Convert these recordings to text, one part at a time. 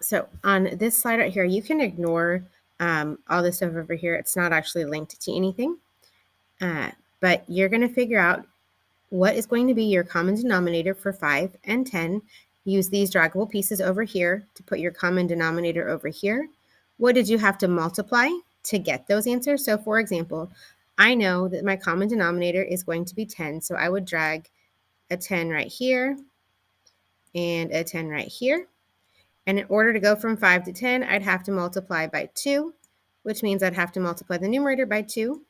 So on this slide right here, you can ignore all this stuff over here. It's not actually linked to anything, but you're going to figure out what is going to be your common denominator for 5 and 10. Use these draggable pieces over here to put your common denominator over here. What did you have to multiply to get those answers? So for example, I know that my common denominator is going to be 10, so I would drag a 10 right here and a 10 right here. And in order to go from 5 to 10, I'd have to multiply by 2, which means I'd have to multiply the numerator by 2.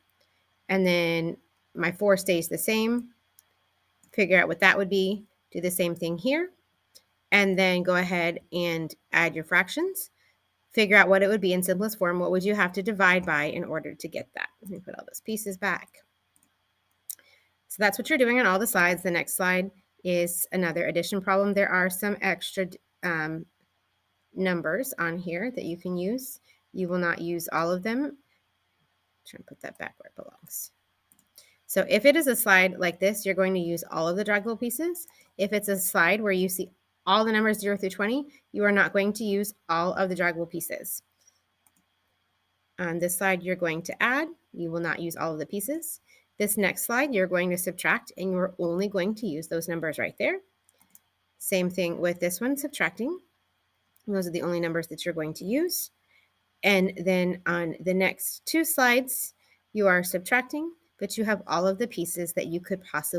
And then my 4 stays the same. Figure out what that would be. Do the same thing here. And then go ahead and add your fractions. Figure out what it would be in simplest form. What would you have to divide by in order to get that? Let me put all those pieces back. So that's what you're doing on all the slides. The next slide is another addition problem. There are some extra numbers on here that you can use. You will not use all of them. Try and put that back where it belongs. So if it is a slide like this, you're going to use all of the draggable pieces. If it's a slide where you see all the numbers 0 through 20, you are not going to use all of the draggable pieces. On this slide, you're going to add. You will not use all of the pieces. This next slide, you're going to subtract, and you're only going to use those numbers right there. Same thing with this one, subtracting. Those are the only numbers that you're going to use. And then on the next two slides, you are subtracting, but you have all of the pieces that you could possibly